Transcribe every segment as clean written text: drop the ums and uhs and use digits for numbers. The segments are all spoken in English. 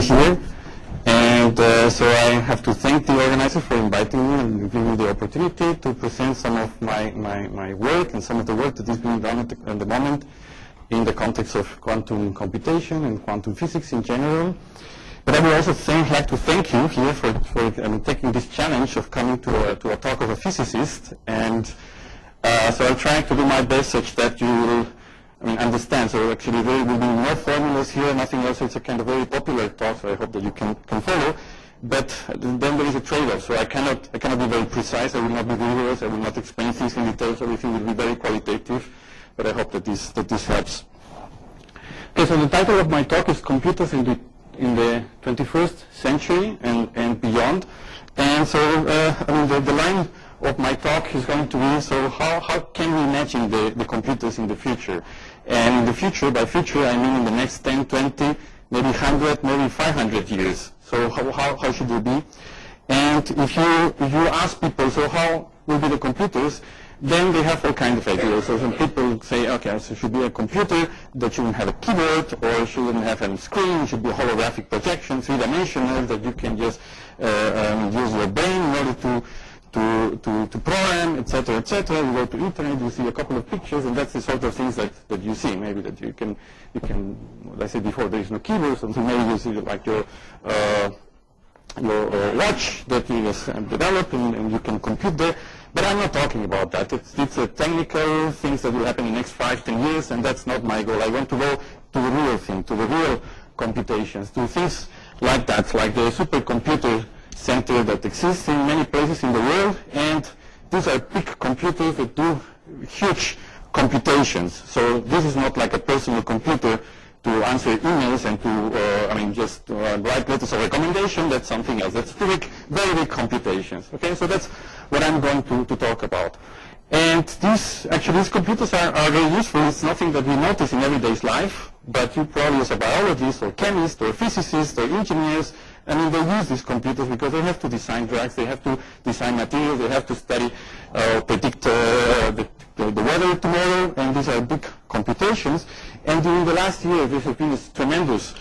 be here. And so I have to thank the organizer for inviting me and giving me the opportunity to present some of my work and some of the work that is being done at the moment in the context of quantum computation and quantum physics in general. But I would also like to thank you here for taking this challenge of coming to a talk of a physicist. And so I'll try to do my best such that you will understand. So actually there will be no formulas here, nothing else. It's a kind of very popular talk, so I hope that you can follow. But then there is a trade-off. So I cannot be very precise. I will not be rigorous. I will not explain things in details. Everything will be very qualitative. But I hope that this helps. Okay, so the title of my talk is Computers in the 21st Century and Beyond. And so the line of my talk is going to be, so how can we imagine the computers in the future? And in the future, by future, I mean in the next 10, 20, maybe 100, maybe 500 years. So how should they be? And if you ask people, so how will be the computers, then they have all kinds of ideas. So some people say, okay, so it should be a computer that shouldn't have a keyboard, or shouldn't have a screen, it should be a holographic projection, three-dimensional, that you can just use your brain in order to program, etc., etc. You go to internet, you see a couple of pictures, and that's the sort of things that you see. Maybe that you can, like I said before, there is no keyboard, so maybe you see like your watch that you just develop, and you can compute there. But I'm not talking about that. It's a technical things that will happen in the next 5, 10 years, and that's not my goal. I want to go to the real thing, to the real computations, to things like that, like the supercomputer center that exists in many places in the world, and these are big computers that do huge computations. So this is not like a personal computer to answer emails and to, just write letters of recommendation. That's something else. That's very big computations. Okay, so that's what I'm going to talk about. And these computers are very useful. It's nothing that we notice in everyday's life, but you probably as a biologist or chemist or physicist or engineers, they use these computers because they have to design drugs, they have to design materials, they have to study, predict the weather tomorrow, and these are big computations. And during the last year, there has been this tremendous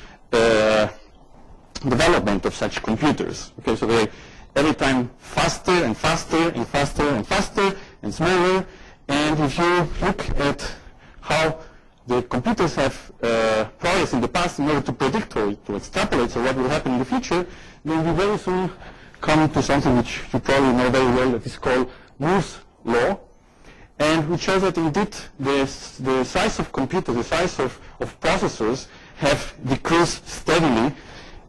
development of such computers. Okay, so they're every time faster and faster and faster and faster and smaller. And if you look at how the computers have progressed in the past in order to predict or to extrapolate so what will happen in the future, then we very soon come to something which you probably know very well, that is called Moore's law, and which shows that indeed the size of computers, the size of processors have decreased steadily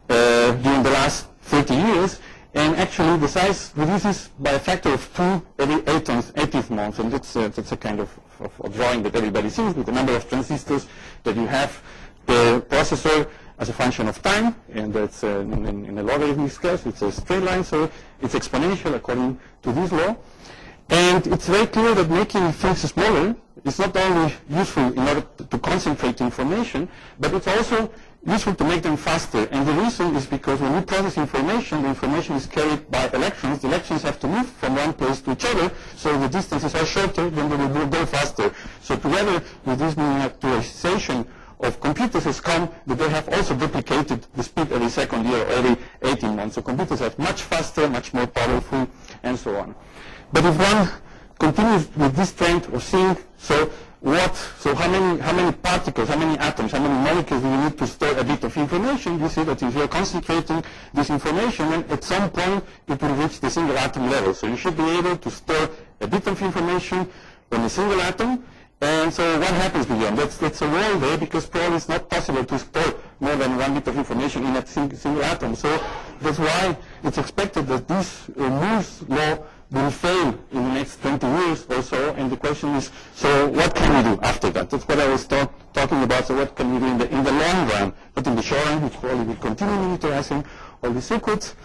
during the last 30 years. And actually, the size reduces by a factor of 2 every 18th month, and that's a kind of drawing that everybody sees with the number of transistors that you have per processor as a function of time, and that's in a logarithmic scale, so it's a straight line, so it's exponential according to this law. And it's very clear that making things smaller is not only useful in order to concentrate information, but it's also useful to make them faster. And the reason is because when we process information, the information is carried by electrons. The electrons have to move from one place to each other, so the distances are shorter, then they will go faster. So together with this miniaturization of computers has come that they have also duplicated the speed every second year or every 18 months. So computers are much faster, much more powerful, and so on. But if one continues with this trend of seeing, so how many particles, how many atoms, how many molecules do you need to store a bit of information? You see that if you're concentrating this information, then at some point it will reach the single atom level. So you should be able to store a bit of information on a single atom. And so what happens beyond? That's a world there, because probably it's not possible to store more than 1 bit of information in a single atom. So that's why it's expected that this Moore's law will fail in the next 20 years or so, and the question is, so what can we do after that? That's what I was talking about, so what can we do in the long run, but in the short run, which probably will continue miniaturizing all the circuits.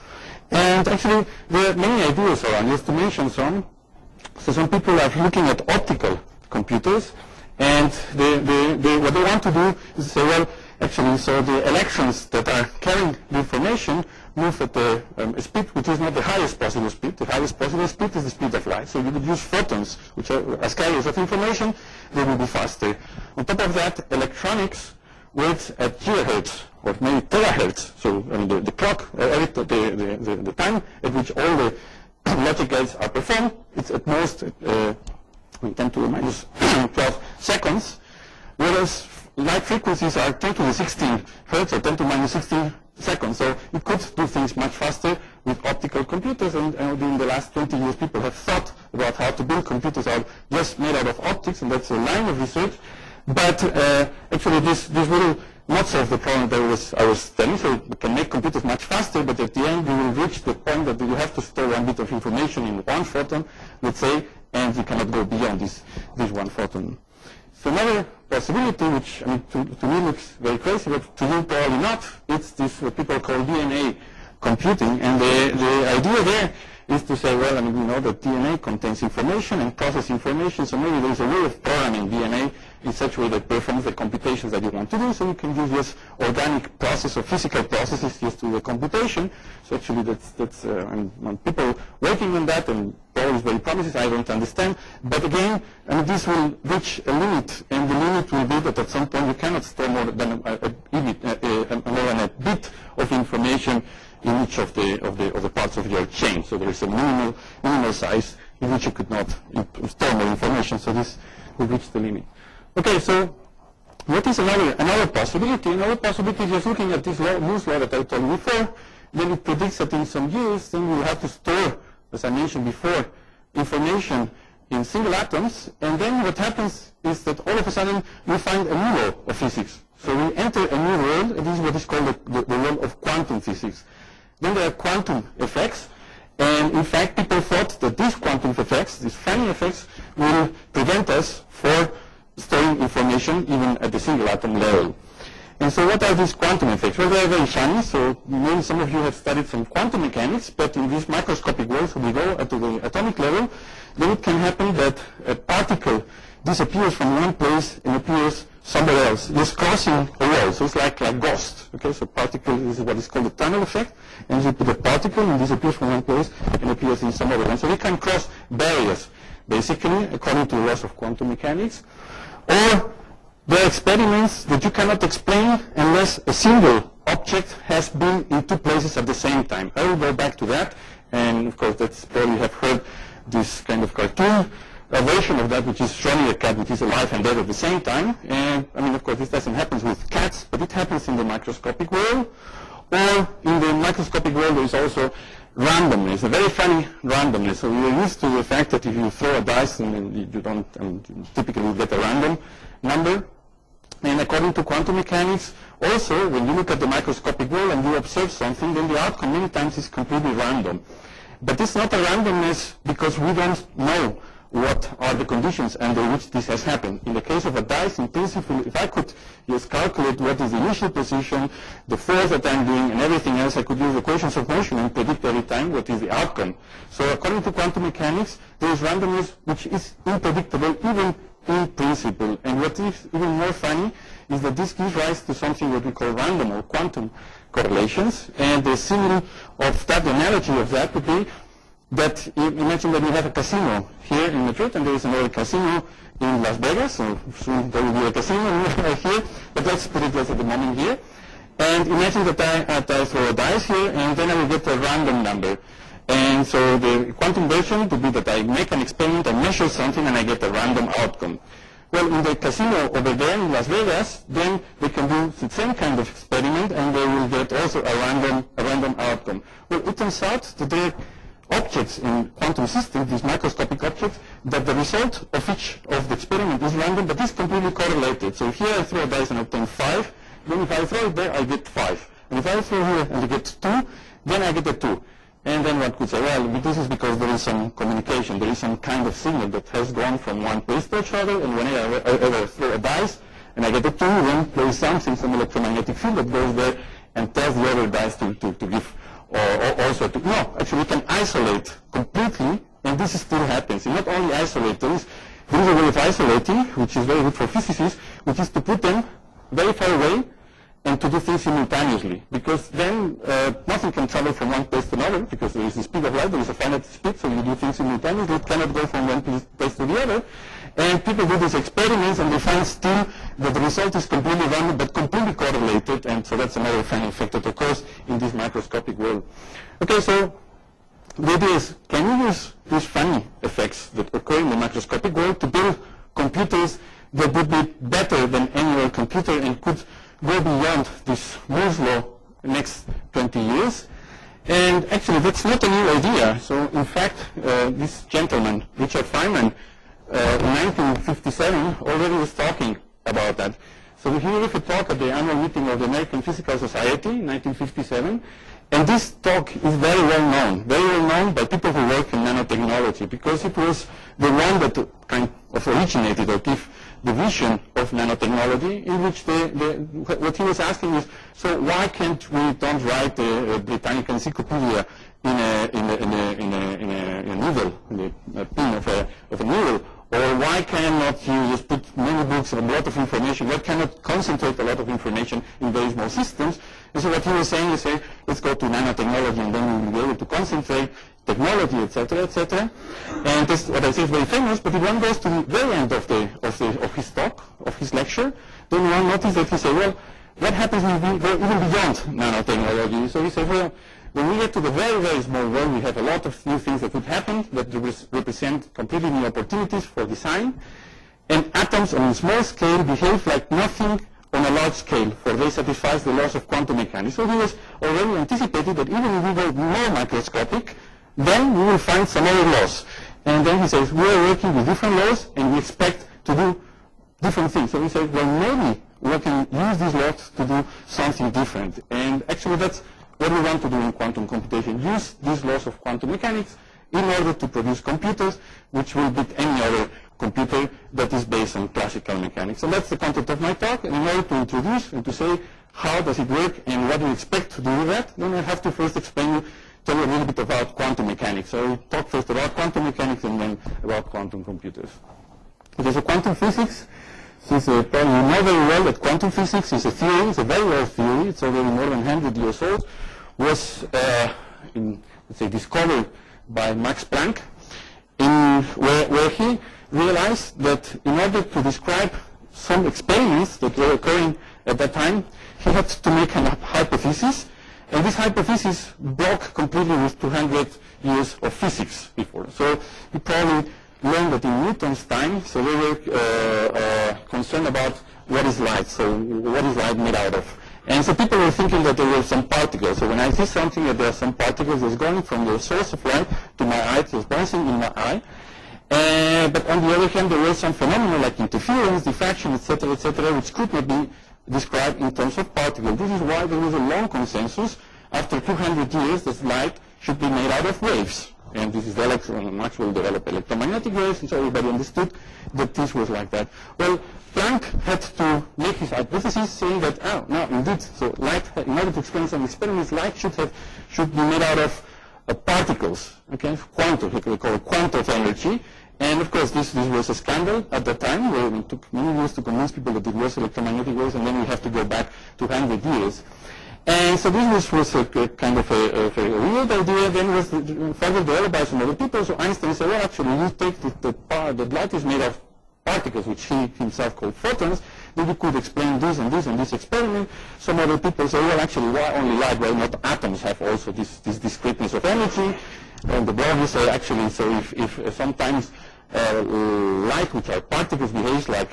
And actually, there are many ideas around, just to mention some. So some people are looking at optical computers, and what they want to do is say, well, actually, so the electrons that are carrying the information move at a speed which is not the highest possible speed. The highest possible speed is the speed of light. So you would use photons, which are as carriers of information, they will be faster. On top of that, electronics works at gigahertz or maybe terahertz. So I mean, the clock, the time at which all the logic gates are performed, it's at most 10 to the minus 12 seconds, whereas light frequencies are 10 to the 16 hertz or 10 to the minus 16 seconds. So you could do things much faster with optical computers, and in the last 20 years people have thought about how to build computers out just made out of optics, and that's a line of research. But actually this will not solve the problem that I was telling. So we can make computers much faster, but at the end you will reach the point that you have to store one bit of information in one photon, let's say, and you cannot go beyond this one photon. So another possibility, which I mean, to me looks very crazy, but to you probably not, it's this what people call DNA computing. And the idea there is to say, well, I mean, we know that DNA contains information and processes information, so maybe there's a way of programming DNA in such a way that performs the computations that you want to do, so you can use this organic process or physical processes just to do the computation. So actually that's people working on that, and probably very promises, I don't understand. But again, I mean, this will reach a limit, and the limit will be that at some point you cannot store more than a bit of information in each of the parts of your chain. So there is a minimal size in which you could not store more information, so this will reach the limit. Okay, so what is another possibility? Another possibility is just looking at this Moore's law that I told you before. Then it predicts that in some years, then we'll have to store, as I mentioned before, information in single atoms, and then what happens is that all of a sudden we find a new law of physics. So we enter a new world, and this is what is called the world of quantum physics. Then there are quantum effects, and in fact people thought that these quantum effects, these funny effects, will prevent us from storing information even at the single atom level. And so what are these quantum effects? Well, they are very funny. So maybe some of you have studied some quantum mechanics, but in this microscopic world, so we go to the atomic level, then it can happen that a particle disappears from one place and appears somewhere else, just crossing a wall. So it's like a ghost. Okay, so particle is what is called the tunnel effect, and you put a particle and disappears from one place and appears in some other one. So we can cross barriers, basically, according to the laws of quantum mechanics. Or there are experiments that you cannot explain unless a single object has been in two places at the same time. I will go back to that, and of course that's probably have heard this kind of cartoon version of that, which is showing a cat which is alive and dead at the same time. And I mean, of course, this doesn't happen with cats, but it happens in the microscopic world. Or in the microscopic world, there is also randomness, a very funny randomness. So we are used to the fact that if you throw a dice and you don't, typically you get a random number. And according to quantum mechanics, also when you look at the microscopic world and you observe something, then the outcome many times is completely random. But it's not a randomness because we don't know what are the conditions under which this has happened. In the case of a dice, in principle, if I could just calculate what is the initial position, the force that I'm doing, and everything else, I could use equations of motion and predict every time what is the outcome. So according to quantum mechanics, there is randomness which is unpredictable even in principle. And what is even more funny is that this gives rise to something that we call random or quantum correlations. And the simile of that, the analogy of that would be that imagine that we have a casino here in Madrid, and there is another casino in Las Vegas, so soon there will be a casino here, but let's put it just at the moment here. And imagine that I throw a dice here, and then I will get a random number. And so the quantum version would be that I make an experiment, I measure something, and I get a random outcome. Well, in the casino over there in Las Vegas, then they can do the same kind of experiment, and they will get also a random outcome. Well, it turns out that there are objects in quantum systems, these microscopic objects, that the result of each of the experiment is random, but is completely correlated. So here I throw a dice and obtain 5, then if I throw it there, I get 5. And if I throw here and I get 2, then I get a 2. And then one could say, well, this is because there is some communication, there is some kind of signal that has gone from one place to each other, and whenever I ever throw a dice and I get a 2, then there is something, some electromagnetic field that goes there and tells the other dice to give. Or also to, no, actually we can isolate completely, and this still happens. You not only isolate, there is a way of isolating, which is very good for physicists, which is to put them very far away and to do things simultaneously. Because then nothing can travel from one place to another, because there is the speed of light, there is a finite speed, so you do things simultaneously, it cannot go from one place to the other. And people do these experiments, and they find still that the result is completely random but completely correlated, and so that's another funny effect that occurs in this microscopic world. Okay, so the idea is, can we use these funny effects that occur in the microscopic world to build computers that would be better than any other computer and could go beyond this Moore's law next 20 years? And actually, that's not a new idea. So, in fact, this gentleman, Richard Feynman, in 1957 already was talking about that. So he gave a talk at the annual meeting of the American Physical Society in 1957, and this talk is very well known by people who work in nanotechnology, because it was the one that kind of originated or gave the vision of nanotechnology, in which what he was asking is, so why can't we don't write the Britannic Encyclopedia in a needle, in a pin of a needle? Or why cannot you just put many books and a lot of information? Why cannot concentrate a lot of information in very small systems? And so what he was saying is, let's go to nanotechnology, and then we will be able to concentrate technology, etc., etc. And this, what I say, is very famous. But if one goes to the very end of his talk, of his lecture, then one notices that he said, well, what happens if we go even beyond nanotechnology? So he said, well, when we get to the very, very small world, we have a lot of new things that could happen that represent completely new opportunities for design. And atoms on a small scale behave like nothing on a large scale, for they satisfy the laws of quantum mechanics. So he was already anticipating that even if we go more microscopic, then we will find some other laws. And then he says, we are working with different laws, and we expect to do different things. So he said, well, maybe we can use these laws to do something different. And actually, that's what we want to do in quantum computation, use these laws of quantum mechanics in order to produce computers which will beat any other computer that is based on classical mechanics. So that's the content of my talk. And in order to introduce and to say how does it work and what do you expect to do with that, then I have to first tell you a little bit about quantum mechanics. So I'll talk first about quantum mechanics and then about quantum computers. Okay, so quantum physics, since probably you know very well that quantum physics is a theory, it's a very old theory, it's already more than 100 years old, was let's say, discovered by Max Planck, where he realized that in order to describe some experiments that were occurring at that time, he had to make a hypothesis, and this hypothesis broke completely with 200 years of physics before. So he probably learned that in Newton's time, so they were concerned about what is light, so what is light made out of. And so people were thinking that there were some particles. So when I see something that there are some particles that's going from the source of light to my eye, it's bouncing in my eye. But on the other hand, there were some phenomena like interference, diffraction, etc., which could not be described in terms of particles. This is why there was a long consensus after 200 years that light should be made out of waves. And this is the Maxwell developed electromagnetic waves, and so everybody understood that this was like that. Well, Planck had to make his hypothesis saying that, oh, no, indeed, so light, in order to explain some experiments, light should be made out of particles, okay, quantum, we call it quantum energy. And of course, this was a scandal at the time, where it took many years to convince people that it was electromagnetic waves, and then we have to go back to 100 years. And so this was a kind of a weird idea, then was further developed by some other people. So Einstein said, well, actually, you take the light is made of particles, which he himself called photons, then you could explain this and this and this experiment. Some other people say, well, actually, why only light? Why not atoms have also this discreteness of energy? And the Borg say, actually, so if sometimes light, which are particles, behaves like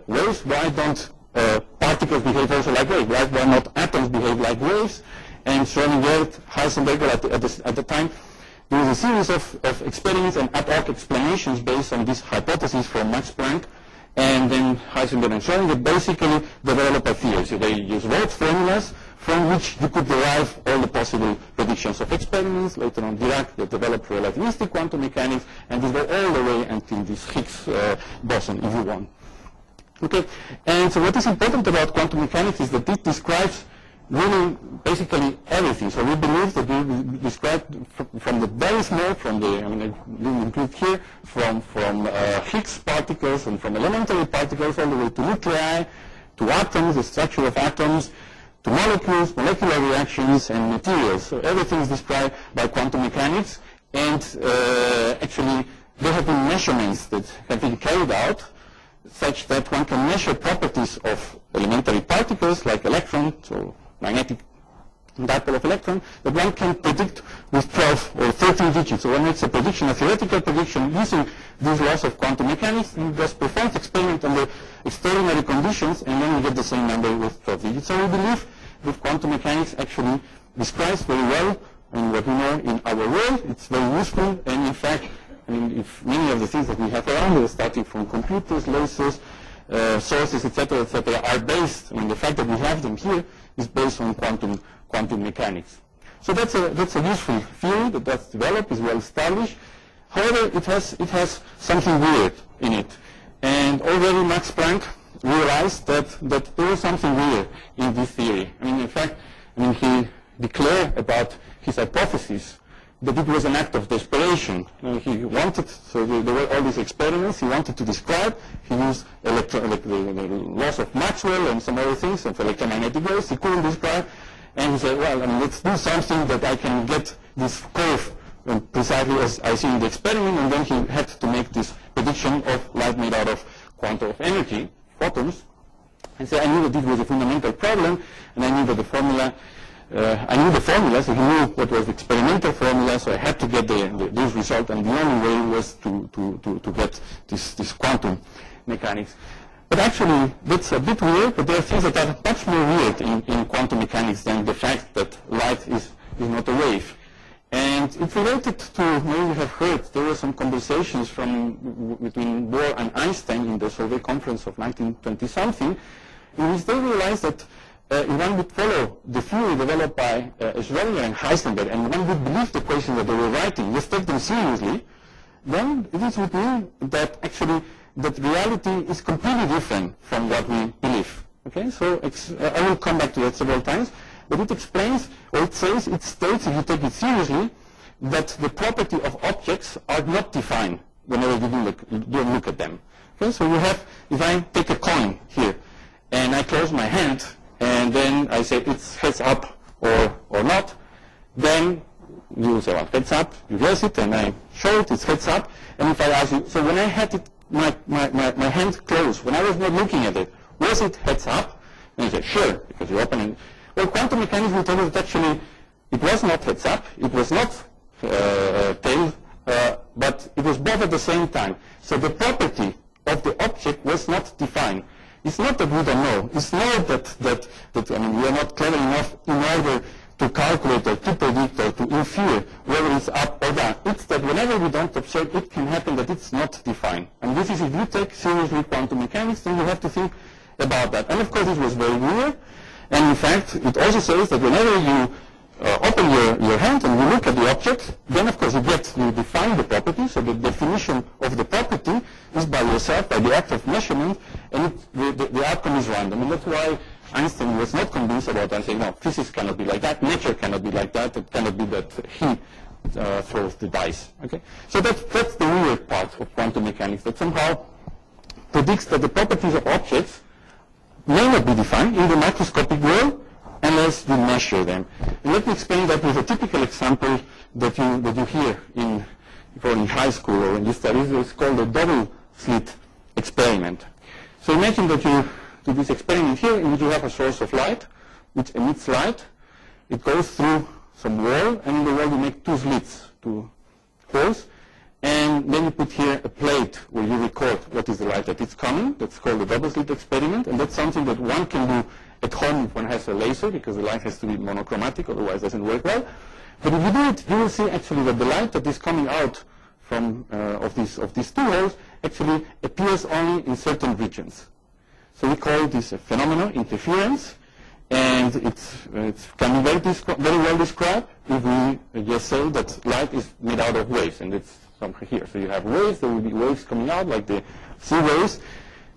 waves, why don't particles behave also like waves? Why not atoms behave like waves? And Schrödinger, Heisenberg, at the time, there was a series of experiments and ad hoc explanations based on this hypothesis from Max Planck, and then Heisenberg and Schrödinger basically developed a theory. So they used Rho formulas from which you could derive all the possible predictions of experiments. Later on, Dirac developed relativistic quantum mechanics, and this goes all the way until this Higgs boson, if you want. Okay, and so what is important about quantum mechanics is that it describes really basically everything. So we believe that we describe from the very small, I didn't include here, from Higgs particles and from elementary particles all the way to nuclei, to atoms, the structure of atoms, to molecules, molecular reactions, and materials. So everything is described by quantum mechanics, and actually there have been measurements that have been carried out such that one can measure properties of elementary particles like electrons or magnetic dipole of electron that one can predict with 12 or 13 digits. So one makes a prediction, a theoretical prediction, using these laws of quantum mechanics, and just performs experiment under extraordinary conditions, and then we get the same number with 12 digits. So we believe that quantum mechanics actually describes very well what we know in our world. It's very useful, and in fact, I mean, if many of the things that we have around us, starting from computers, lasers, sources, etc., are based, I mean, the fact that we have them here is based on quantum mechanics. So that's a useful theory that's developed, is well established. However, it has something weird in it. And already Max Planck realized that there was something weird in this theory. I mean, in fact, he declared about his hypothesis that it was an act of desperation. He wanted, so there were all these experiments he wanted to describe. He used the laws of Maxwell and some other things of electromagnetic waves he couldn't describe. And he said, well, let's do something that I can get this curve precisely as I see in the experiment. And then he had to make this prediction of light made out of quantum of energy, photons. And so I knew that this was a fundamental problem, and I knew that the formula, so he knew what was the experimental formula, so I had to get this result, and the only way was to get this quantum mechanics. But actually, that's a bit weird, but there are things that are much more weird in quantum mechanics than the fact that light is not a wave. And it's related to, maybe you have heard, there were some conversations between Bohr and Einstein in the Solvay conference of 1920-something, in which they realized that if one would follow the theory developed by Schrödinger and Heisenberg, and one would believe the equations that they were writing, let's take them seriously, then this would mean that actually that reality is completely different from what we believe. Okay, so I will come back to that several times, but it explains, or it says, it states, if you take it seriously, that the property of objects are not defined whenever you look at them. Okay, so you have, if I take a coin here, and I close my hand, and then I say it's heads up or not, then you will say, well, heads up, you guess it, and I show it, it's heads up. And if I ask you, so when I had it, my hand closed, when I was not looking at it, was it heads up? And you say, sure, because you open it. Well, quantum mechanics will tell us that actually it was not heads up, it was not tail, but it was both at the same time. So the property of the object was not defined. It's not that we don't know. It's not that I mean, we are not clever enough in order to calculate or to predict or to infer whether it's up or down. It's that whenever we don't observe, it can happen that it's not defined. And this is, if you take seriously quantum mechanics, then you have to think about that. And of course, this was very weird. And in fact, it also says that whenever you open your hand and you look at the object, then of course you define the property. So the definition of the property is by yourself, by the act of measurement, and the outcome is random. And that's why Einstein was not convinced about that, saying, no, physics cannot be like that, nature cannot be like that, it cannot be that he throws the dice. Okay? So that's the weird part of quantum mechanics, that somehow predicts that the properties of objects may not be defined in the microscopic world unless you measure them. And let me explain that with a typical example that you hear in high school or in these studies. It's called the double slit experiment. So imagine that you do this experiment here in which you have a source of light which emits light. It goes through some wall, and in the wall you make two slits, two holes, and then you put here a plate where you record what is the light that is coming. That's called the double slit experiment, and that's something that one can do at home if one has a laser, because the light has to be monochromatic, otherwise it doesn't work well. But if you do it, you will see actually that the light that is coming out from of these two holes actually appears only in certain regions. So we call this a phenomenon, interference, and it can be very well described if we just say that light is made out of waves, and it's somewhere here. So you have waves, there will be waves coming out, like the sea waves.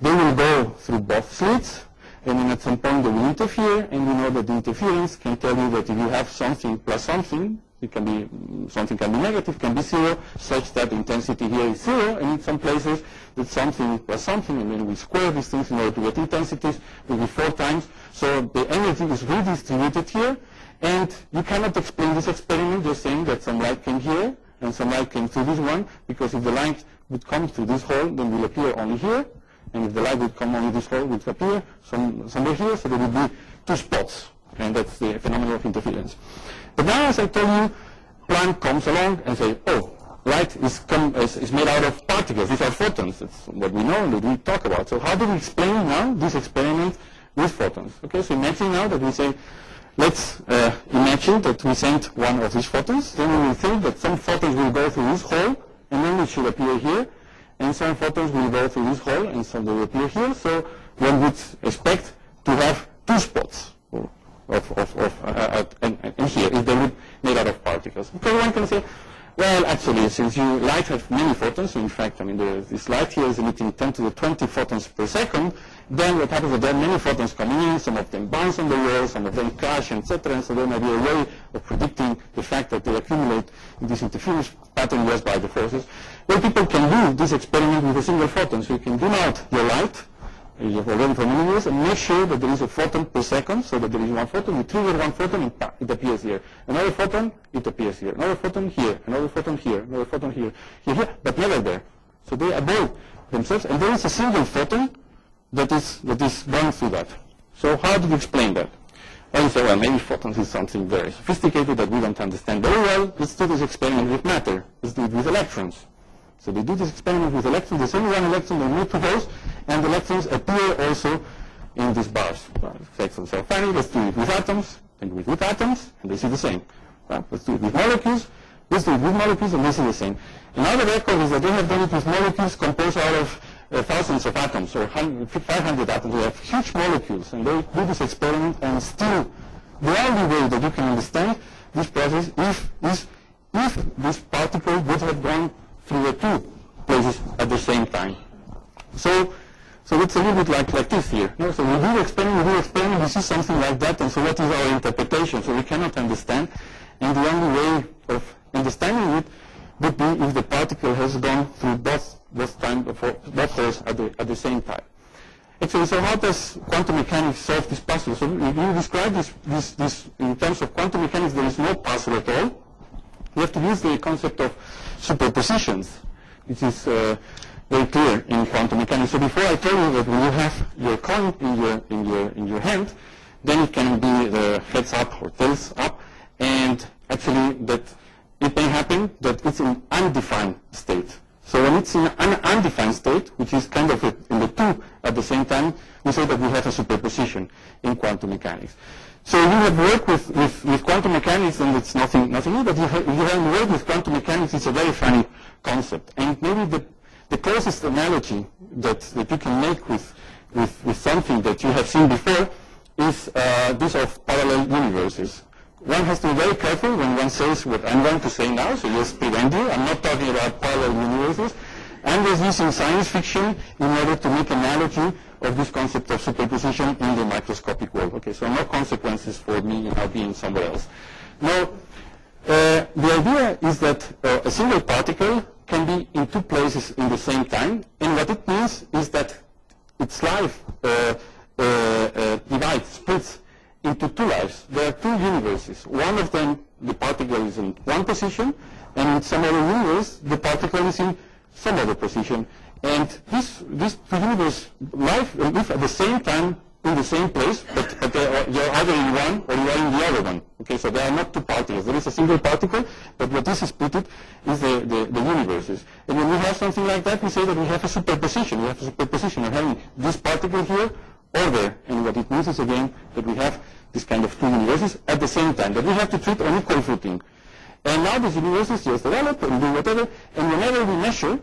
They will go through both slits, and then at some point they will interfere, and we know that the interference can tell you that if you have something plus something, it can be, something can be negative, can be zero, such that the intensity here is zero, and in some places it's something plus something, and then we square these things in order to get intensities, will be 4 times. So the energy is redistributed here, and you cannot explain this experiment just saying that some light came here, and some light came through this one, because if the light would come through this hole, then will appear only here, and if the light would come on this hole, it would appear somewhere here, so there would be two spots, and that's the phenomenon of interference. But now, as I told you, Planck comes along and says, oh, light is made out of particles. These are photons. That's what we know and that we talk about. So how do we explain now this experiment with photons? Okay, so imagine now that we say, let's imagine that we send one of these photons. Then we will think that some photons will go through this hole, and then it should appear here. And some photons will go through this hole, and some will appear here. So one would expect to have two spots and here, if they would made out of particles. Because one can say, well, actually, since light has many photons, so in fact, I mean, this light here is emitting 10 to the 20 photons per second, then what happens is there are many photons coming in, some of them bounce on the wall, some of them crash, etc., and so there might be a way of predicting the fact that they accumulate in this interference pattern just by the forces. Well, people can do this experiment with a single photon, so you can dim out your light, you have already for many years, and make sure that there is a photon per second, so that there is one photon, you trigger one photon, and it appears here. Another photon, it appears here. Another photon here, another photon here, another photon here, here, but never there. So they above themselves, and there is a single photon that is going through that. So how do you explain that? Well, you say, well, maybe photons is something very sophisticated that we don't understand very well. Let's do this experiment with matter. Let's do it with electrons. So they do this experiment with electrons. There's only one electron, they move to those, and the electrons appear also in these bars. Well, electrons are funny. Let's do it with atoms, and with atoms, and they see the same. Well, let's do it with molecules. Let's do it with molecules, and they see the same. And now the record is that they have done it with molecules composed out of thousands of atoms, or 500 atoms. They have huge molecules, and they do this experiment, and still the only way that you can understand this process is if this particle would have gone through the two places at the same time. So it's a little bit like this here. No? So we do the experiment, we see something like that, and so what is our interpretation? So we cannot understand, and the only way of understanding it would be if the particle has gone through both holes at the same time. Actually, so how does quantum mechanics solve this puzzle? So if you describe this in terms of quantum mechanics, there is no puzzle at all. You have to use the concept of superpositions, which is very clear in quantum mechanics. So before I told you that when you have your coin in your hand, then it can be the heads up or tails up, and actually that it may happen that it's in undefined state. So when it's in an undefined state, which is kind of in the two at the same time, we say that we have a superposition in quantum mechanics. So you have worked with quantum mechanics, and it's nothing new, but you haven't worked with quantum mechanics. It's a very funny concept. And maybe the closest analogy that you can make with something that you have seen before is this of parallel universes. One has to be very careful when one says what I'm going to say now, so just prevent you. I'm not talking about parallel universes. I'm just using science fiction in order to make analogy of this concept of superposition in the microscopic world. Okay, so no consequences for me now being somewhere else. Now, the idea is that a single particle can be in two places in the same time, and what it means is that its life splits into two lives. There are two universes. One of them, the particle is in one position, and in some other universe, the particle is in some other position. And these two universes live at the same time in the same place, but you're either in one or you are in the other one. Okay, so there are not two particles. There is a single particle, but what is split is the universes. And when we have something like that, we say that we have a superposition. We have a superposition of having this particle here or there. And what it means is, again, that we have this kind of two universes at the same time, that we have to treat on equal footing. And now these universes just develop and do whatever, and whenever we measure,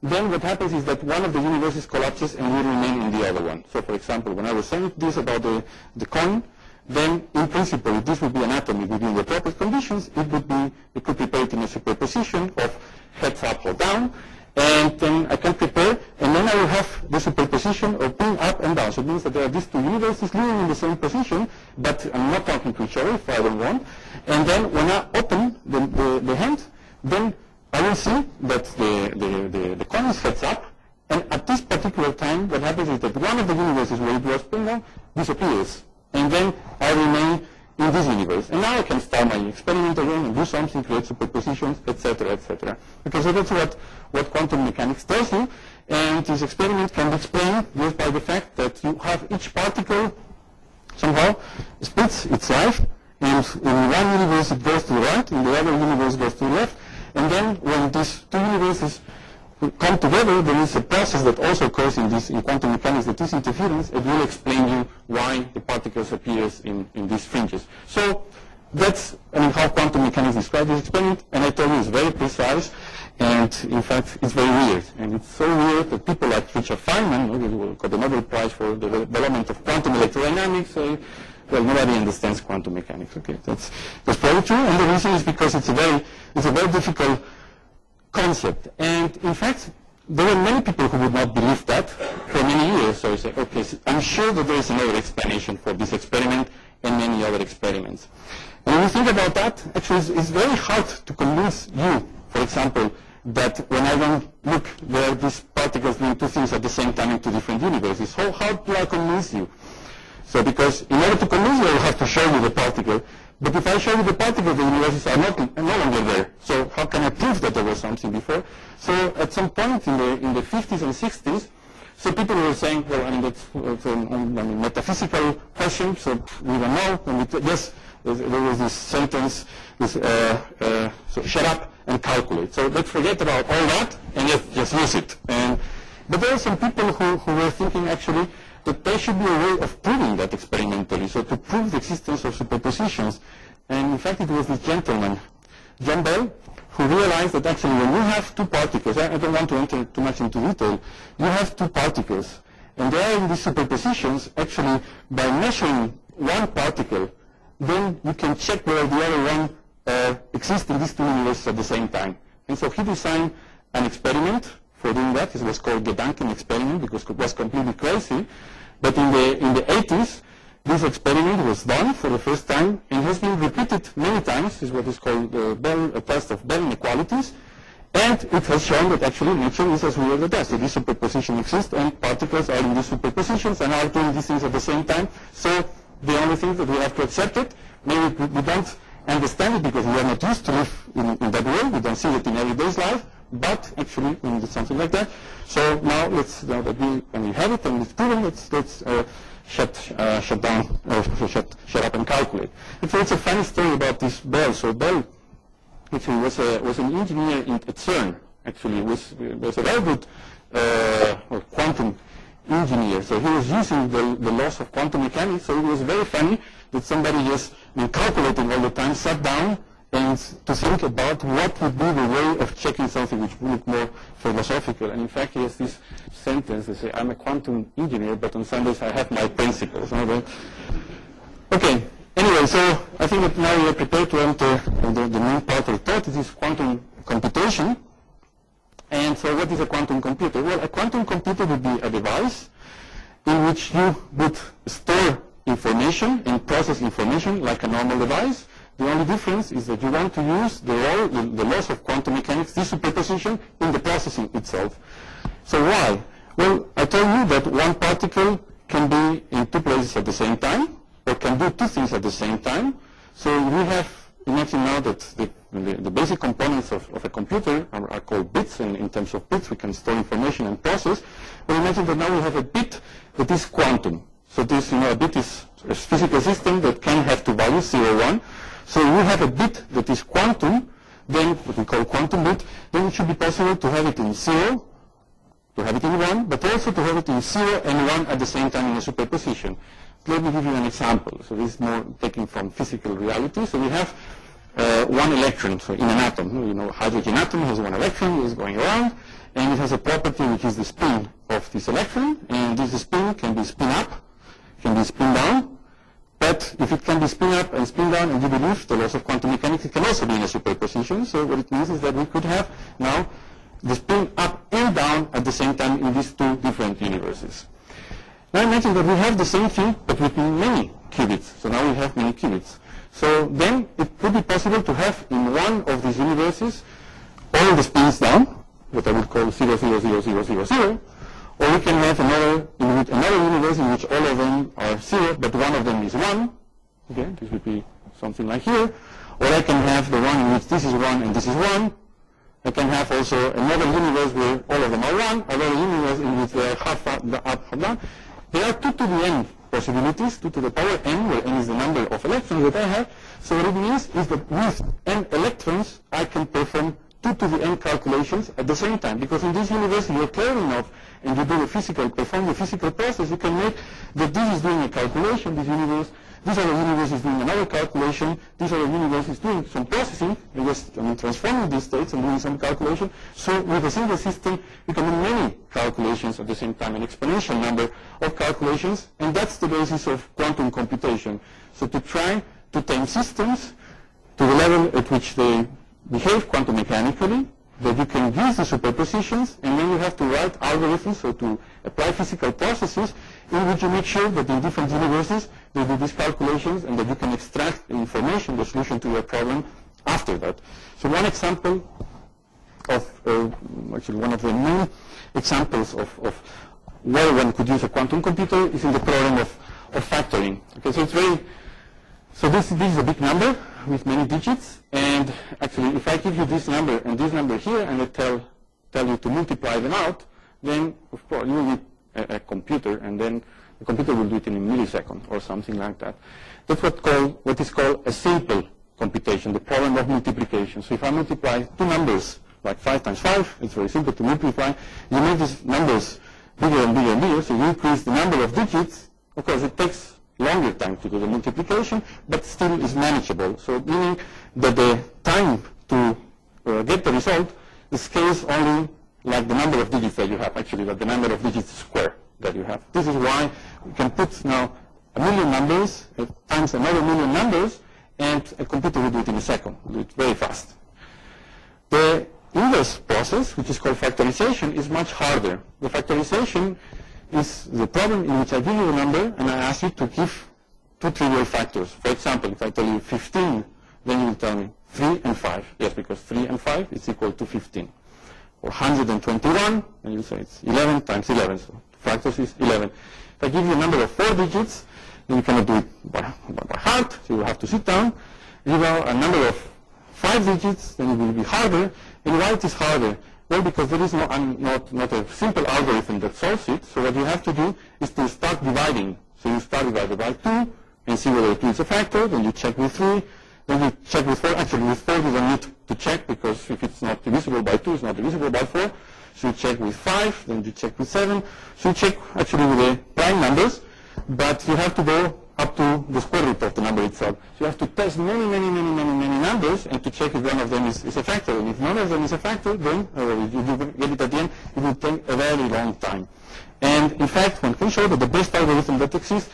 then what happens is that one of the universes collapses and we remain in the other one. So, for example, when I was saying this about the coin, then in principle, if this would be an atom within the proper conditions, it could be put in a superposition of heads up or down, and then I can prepare, and then I will have the superposition of being up and down. So it means that there are these two universes living in the same position, but I'm not talking to each other if I don't want. And then when I open the hand, then I will see that the coin is heads up, and at this particular time, what happens is that one of the universes where it was pinned down disappears, and then I remain in this universe. And now I can start my experiment again and do something, create superpositions, etc., etc. Okay, so that's what quantum mechanics tells you. And this experiment can be explained just by the fact that you have each particle somehow splits its life, and in one universe it goes to the right, in the other universe it goes to the left, and then when these two universes come together, there is a process that also occurs in quantum mechanics, that is interference. It will explain you why the particles appears in these fringes. So that's how quantum mechanics describes this experiment, and I told you it's very precise, and in fact it's very weird. And it's so weird that people like Richard Feynman, who got the Nobel Prize for the development of quantum electrodynamics, say, well, nobody understands quantum mechanics. Okay, that's probably true, and the reason is because it's a very difficult concept. And in fact, there were many people who would not believe that for many years. So you say, okay, so I'm sure that there is another explanation for this experiment and many other experiments. And when you think about that, actually it's very hard to convince you, for example, that when I don't look, there are these particles doing two things at the same time in two different universes. So how do I convince you? So because in order to convince you, I will have to show you the particle. But if I show you the particle, the universes are no longer there. So how can I prove that there was something before? So at some point in the 50s and 60s, so people were saying, well, I mean, that's a metaphysical question, so we don't know. And yes, there was this sentence, so shut up and calculate. So let's forget about all that and just use it. But there are some people who were thinking actually that there should be a way of proving that experimentally, so to prove the existence of superpositions. And in fact, it was this gentleman, John Bell, who realized that actually when you have two particles, I don't want to enter too much into detail, you have two particles, and they are in these superpositions, actually, by measuring one particle, then you can check whether the other one exists in these two universes at the same time. And so he designed an experiment for doing that. It was called the Gedanken experiment because it was completely crazy. But in the 80s, this experiment was done for the first time and has been repeated many times. It's what is called the test of Bell inequalities. And it has shown that actually nature is as weird as that. So this superposition exists and particles are in these superpositions and are doing these things at the same time. So the only thing that we have to accept it, maybe we don't understand it because we are not used to live in that way. We don't see it in everyday's life. But actually, when it's something like that, so now let's now that when we have it and it's proven, let's shut down or shut up and calculate. And so it's a funny story about this Bell. So Bell actually was an engineer at CERN. Actually, was a very good quantum engineer. So he was using the laws of quantum mechanics. So it was very funny that somebody just calculating all the time sat down and to think about what would be the way of checking something which would look more philosophical. And in fact, he has this sentence, they say, I'm a quantum engineer, but on Sundays I have my principles. Okay, anyway, so I think that now we are prepared to enter the main part of the talk. This is quantum computation. And so what is a quantum computer? Well, a quantum computer would be a device in which you would store information and process information like a normal device. The only difference is that you want to use the laws of quantum mechanics, this superposition, in the processing itself. So why? Well, I told you that one particle can be in two places at the same time, or can do two things at the same time. So we have, imagine now that the basic components of a computer are called bits, and in terms of bits we can store information and process. But imagine that now we have a bit that is quantum. So this, a bit is a physical system that can have two values, 0, 1. So if we have a bit that is quantum, then what we call quantum bit, then it should be possible to have it in 0, to have it in 1, but also to have it in 0 and 1 at the same time in a superposition. Let me give you an example. So this is more taken from physical reality. So we have one electron, so in an atom. Hydrogen atom has one electron, is going around, and it has a property which is the spin of this electron, and this spin can be spin up, can be spin down. But if it can be spin up and spin down, and you believe the laws of quantum mechanics, it can also be in a superposition. So what it means is that we could have now the spin up and down at the same time in these two different universes. Now imagine that we have the same thing, but with many qubits. So now we have many qubits. So then it would be possible to have in one of these universes all the spins down, what I would call 0, 0, 0, 0, 0, 0. Or we can have another universe in which all of them are 0, but one of them is 1, Okay, this would be something like here. Or I can have the one in which this is 1 and this is 1. I can have also another universe where all of them are 1, another universe in which they are half up, half down. There are 2 to the n possibilities, 2 to the power n, where n is the number of electrons that I have. So what it means is that with n electrons, I can perform 2 to the n calculations at the same time. Because in this universe, you're clever enough and you do the physical, perform the physical process, you can make that this is doing a calculation, this universe, this other universe is doing another calculation, this other universe is doing some processing, just transforming these states and doing some calculation. So with a single system, you can do many calculations at the same time, an exponential number of calculations, and that's the basis of quantum computation. So to try to tame systems to the level at which they behave quantum mechanically, that you can use the superpositions, and then you have to write algorithms, so to apply physical processes in which you make sure that in different universes they do these calculations and that you can extract the information, the solution to your problem after that. So one example of, actually one of the main examples of where one could use a quantum computer is in the problem of factoring. Okay, so it's very, so this is a big number with many digits, and actually if I give you this number and this number here and I tell you to multiply them out, then of course you will need a computer, and then the computer will do it in a millisecond or something like that. That's what is called a simple computation, the problem of multiplication. So if I multiply 2 numbers, like 5 times 5, it's very simple to multiply. You make these numbers bigger and bigger and bigger, so you increase the number of digits. Of course, it takes longer time to do the multiplication, but still is manageable. So meaning that the time to get the result scales only like the number of digits that you have, actually, that the number of digits square that you have. This is why we can put now 1,000,000 numbers times another 1,000,000 numbers, and a computer will do it in a second, will do it very fast. The inverse process, which is called factorization, is much harder. The factorization is the problem in which I give you a number and I ask you to give 2 trivial factors. For example, if I tell you 15, then you will tell me 3 and 5. Yes, because 3 and 5 is equal to 15. Or 121, and you say it's 11 times 11, so factors is 11. If I give you a number of 4 digits, then you cannot do it by heart, so you have to sit down. If you have a number of 5 digits, then it will be harder. And why it is harder? Well, because there is not a simple algorithm that solves it, so what you have to do is to start dividing. So you start dividing by 2, and see whether 2 is a factor, then you check with 3, then you check with 4. Actually, with 4 you don't need to check, because if it's not divisible by 2, it's not divisible by 4. So you check with 5, then you check with 7. So you check actually with the prime numbers, but you have to go up to the square root of the number itself. So you have to test many numbers, and to check if one of them is a factor. And if none of them is a factor, then if you get it at the end, it will take a very long time. And in fact, one can show that the best algorithm that exists,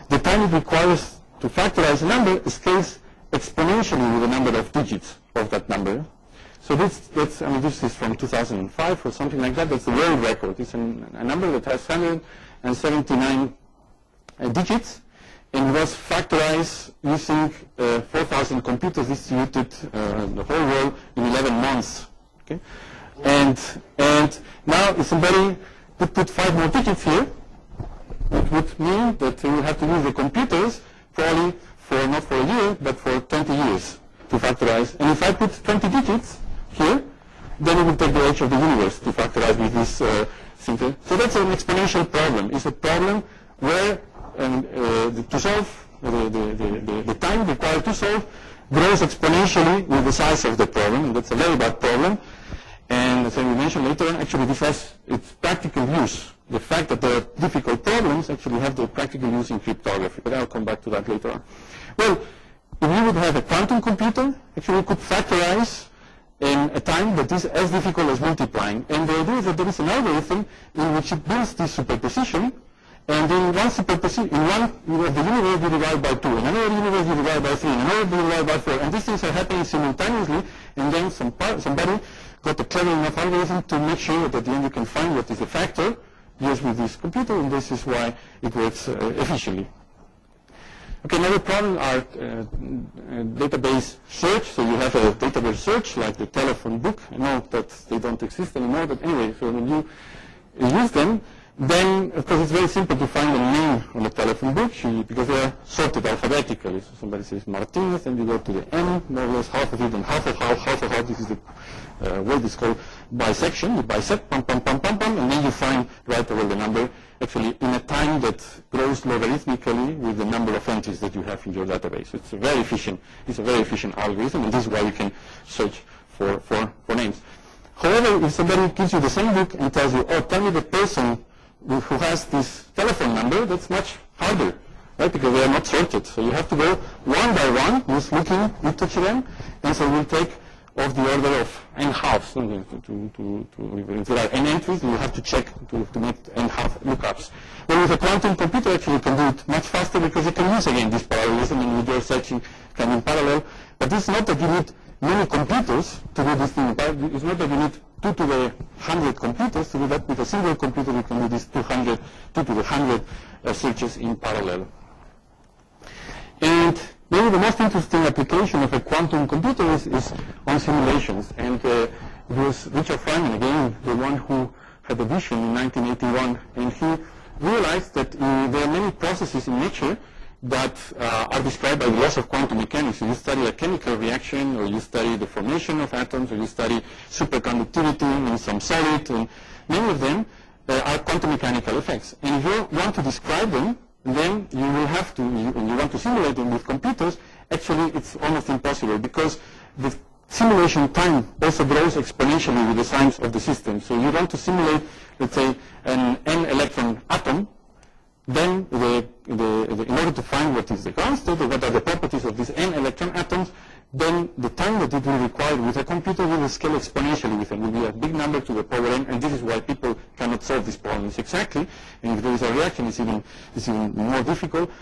the time it requires to factorize a number scales exponentially with the number of digits of that number. So this is from 2005 or something like that. That's the world record. It's a number that has 179 digits, and was factorized using 4,000 computers distributed the whole world in 11 months. Okay, and now if somebody could put 5 more digits here, it would mean that you have to use the computers probably for not for a year, but for 20 years to factorize. And if I put 20 digits here, then it will take the age of the universe to factorize with this simple. So that's an exponential problem. It's a problem where to solve the time required to solve grows exponentially with the size of the problem, and that's a very bad problem. And as I will mention later on, actually this has its practical use. The fact that there are difficult problems actually have the practical use in cryptography, but I'll come back to that later on. Well, if you would have a quantum computer, actually you could factorize in a time that is as difficult as multiplying. And the idea is that there is an algorithm in which it builds this superposition, and in one superposition, in one of the universe you divide by 2, in another universe you divide by 3, in another you divide by 4, and these things are happening simultaneously, and then somebody got a clever enough algorithm to make sure that at the end you can find what is the factor used with this computer, and this is why it works efficiently. Okay, another problem are database search. So you have a database search like the telephone book. I know that they don't exist anymore, but anyway, so when you use them, Then, of course, it's very simple to find a name on the telephone book because they are sorted alphabetically. So somebody says Martinez, and you go to the N, more or less half of it, and half of half. This is the word is called bisection. You bisect, pum, pum, pum, pum, pum, and then you find right away the number, actually in a time that grows logarithmically with the number of entries that you have in your database. It's a very efficient algorithm, and this is why you can search for names. However, if somebody gives you the same book and tells you, oh, tell me the person who has this telephone number, that's much harder, right? Because they are not sorted. So you have to go one by one, just looking into them, and so we'll take of the order of n halves. If there are n entries, you have to check to make n half lookups. Well, with a quantum computer, actually, you can do it much faster because you can use again this parallelism, and with your searching can in parallel. But it's not that you need many computers to do this thing. It's not that you need 2 to the 100 computers to do that. With a single computer, you can do this 2 to the 100 searches in parallel. And maybe the most interesting application of a quantum computer is on simulations. And it was Richard Feynman, again, the one who had a vision in 1981. And he realized that there are many processes in nature that are described by the laws of quantum mechanics. So you study a chemical reaction, or you study the formation of atoms, or you study superconductivity in some solid, and many of them are quantum mechanical effects. And if you want to describe them, then you will have to, and you want to simulate them with computers, actually it's almost impossible because the simulation time also grows exponentially with the size of the system. So you want to simulate, let's say, an n-electron atom, then in order to find what is the constant, or what are the properties of these n-electron atoms, then the time that it will require with a computer will scale exponentially with it. It will be a big number to the power n, and this is why people cannot solve these problems exactly. And if there is a reaction, it's even more difficult.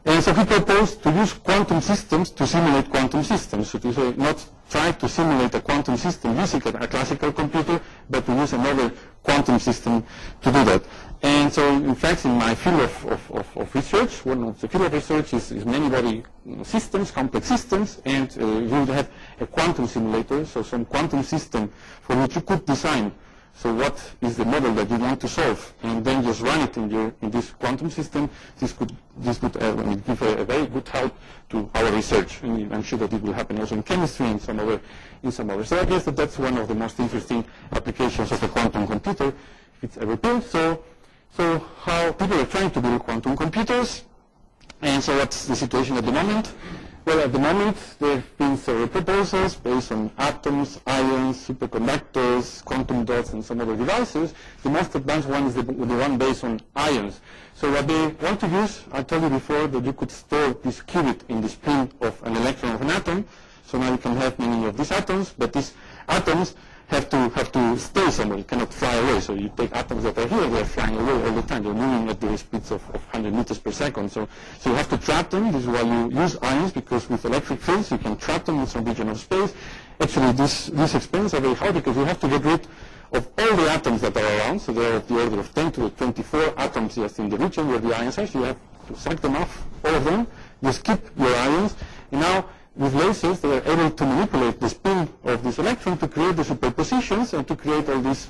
And so he proposed to use quantum systems to simulate quantum systems. So to say, not try to simulate a quantum system using a classical computer, but to use another quantum system to do that. And so, in fact, in my field of research, one of the field of research is many-body systems, complex systems, and you would have a quantum simulator, so some quantum system for which you could design. So what is the model that you want to solve, and then just run it in this quantum system. This could give a very good help to our research, and I'm sure that it will happen also in chemistry and some other. So I guess that's one of the most interesting applications of a quantum computer, if it's ever built. So how people are trying to build quantum computers, and so what's the situation at the moment? Well, at the moment, there have been several proposals based on atoms, ions, superconductors, quantum dots, and some other devices. The most advanced one is the one based on ions. So what they want to use, I told you before that you could store this qubit in the spin of an electron of an atom. So now you can have many of these atoms, but these atoms have to stay somewhere. You cannot fly away. So you take atoms that are here, they're flying away all the time. They're moving at the speeds of 100 meters per second. So you have to trap them. This is why you use ions, because with electric fields you can trap them in some region of space. Actually, these experiments are very hard because you have to get rid of all the atoms that are around. So they're of the order of 10 to the 24 atoms just in the region where the ions are. So you have to suck them off, all of them. Just keep your ions. And now, with lasers, they are able to manipulate the spin of this electron to create the superpositions and to create all these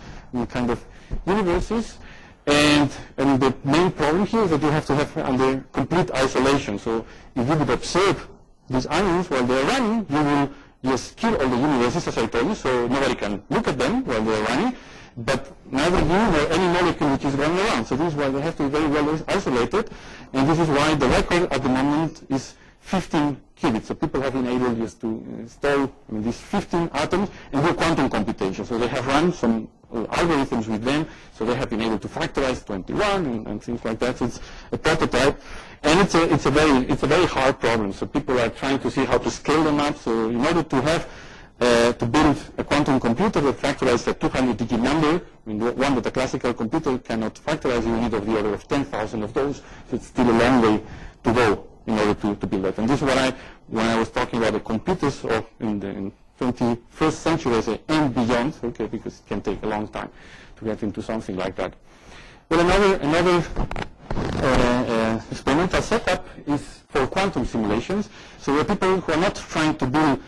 kind of universes. And the main problem here is that you have to have under complete isolation. So if you would observe these ions while they are running, you will just kill all the universes, as I told you, so nobody can look at them while they are running. But neither you nor any molecule which is running around. So this is why they have to be very well isolated. And this is why the record at the moment is 15 qubits. So people have been able just to install these 15 atoms and do quantum computation. So they have run some algorithms with them. So they have been able to factorize 21 and things like that. So it's a prototype, and it's a very hard problem. So people are trying to see how to scale them up. So in order to have to build a quantum computer that factorizes a 200-digit number, one that a classical computer cannot factorize, you need of the order of 10,000 of those. So it's still a long way to go in order to build that. And this is what when I was talking about the computers in the 21st century, I say and beyond, okay, because it can take a long time to get into something like that. Well, another experimental setup is for quantum simulations. So there are people who are not trying to build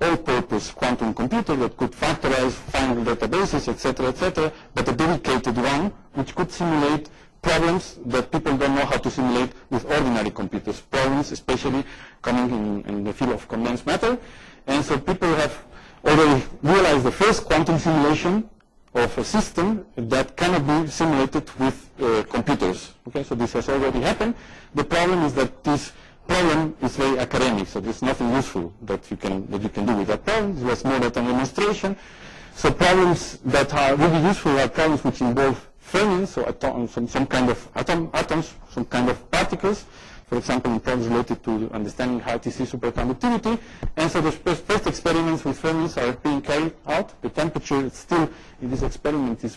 all-purpose quantum computer that could factorize final databases, etc., but a dedicated one which could simulate problems that people don't know how to simulate with ordinary computers, problems especially coming in the field of condensed matter. And so people have already realized the first quantum simulation of a system that cannot be simulated with computers. Okay, so this has already happened. The problem is that this problem is very academic, so there's nothing useful that you can do with that problem. It was more than a demonstration. So problems that are really useful are problems which involve fermions, so some kind of atoms, some kind of particles. For example, in problems related to understanding high TC superconductivity. And so the first experiments with fermions are being carried out. The temperature still in this experiment is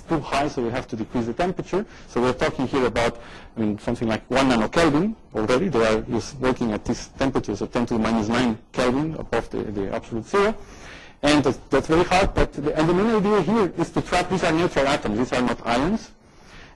too high, so we have to decrease the temperature. So we're talking here about something like 1 nanokelvin already. They are working at this temperature, so 10 to the minus 9 Kelvin above the absolute zero. And that's very hard, and the main idea here is to trap, these are neutral atoms, these are not ions.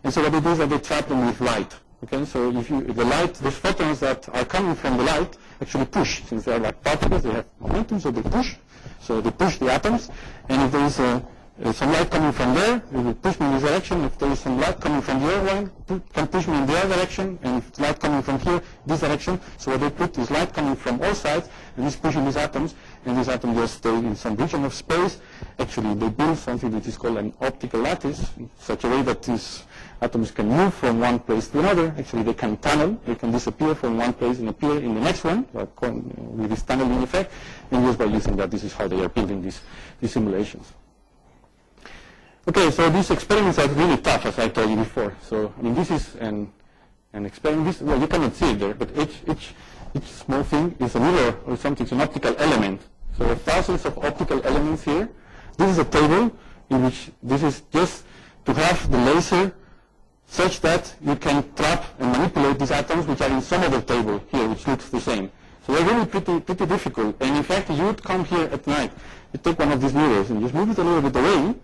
And so what they do is that they trap them with light. Okay, so if the light, the photons that are coming from the light actually push, since they are like particles, they have momentum, so they push. So they push the atoms, and if there is some light coming from there, it will push me in this direction. If there is some light coming from the other one, it can push me in the other direction, and if light coming from here, this direction. So what they put is light coming from all sides, and this pushing these atoms, and these atoms just stay in some region of space. Actually, they build something that is called an optical lattice, in such a way that these atoms can move from one place to another. Actually, they can tunnel. They can disappear from one place and appear in the next one, with this tunneling effect. And just by using that, this is how they are building these simulations. Okay, so these experiments are really tough, as I told you before. So, this is an experiment. Well, you cannot see it there, but each small thing is a mirror or something. It's an optical element. So there are thousands of optical elements here. This is a table in which this is just to have the laser such that you can trap and manipulate these atoms which are in some other table here, which looks the same. So they're really pretty difficult. And in fact, you would come here at night, you take one of these mirrors and just move it a little bit away,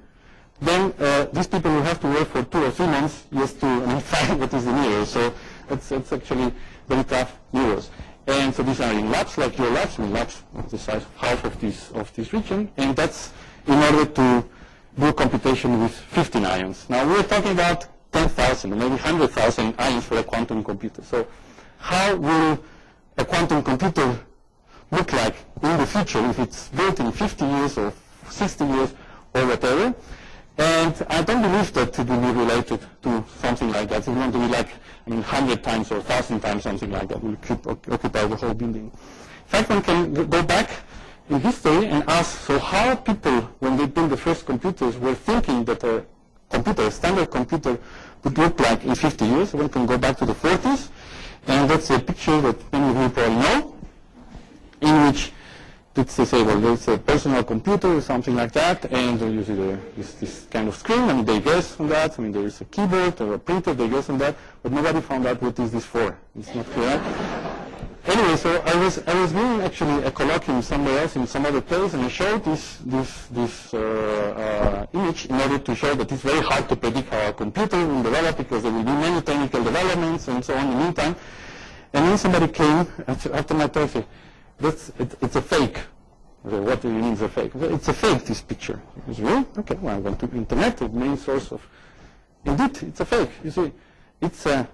then these people will have to work for 2 or 3 months just to find what is the mirror. So it's actually very tough mirrors. And so these are in labs, like your labs, labs of the size of half of this region, and that's in order to do computation with 15 ions. Now we're talking about 10,000 or maybe 100,000 ions for a quantum computer. So how will a quantum computer look like in the future if it's built in 50 years or 60 years or whatever? And I don't believe that it will be related to something like that. It's going to be like 100 times or 1,000 times something like that will occupy the whole building. In fact, one can go back in history and ask, so how people, when they built the first computers, were thinking that a standard computer would look like in 50 years. One can go back to the 40s, and that's a picture that many of you probably know, in which it's to say, well, there's a personal computer or something like that, and there usually is this kind of screen, they guess on that. There is a keyboard or a printer, they guess on that, but nobody found out what is this for. It's not clear. Anyway, so I was doing actually a colloquium somewhere else in some other place, and I showed this image in order to show that it's very hard to predict how a computer will develop because there will be many technical developments and so on in the meantime. And then somebody came after my talk and said, it's a fake. I said, what do you mean it's a fake? Said, it's a fake, this picture. I said, really? Okay, well, I went to the internet, the main source of... Indeed, it's a fake. You see, it's a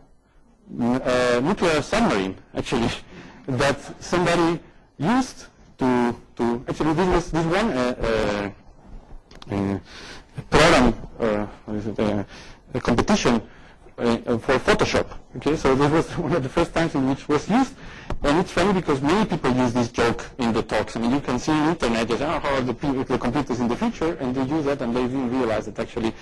nuclear submarine, actually, that somebody used to actually this one program, a competition for Photoshop. Okay, so this was one of the first times in which it was used, and it's funny because many people use this joke in the talks. You can see on the internet just how are the computers in the future, and they use that, and they didn't realize that actually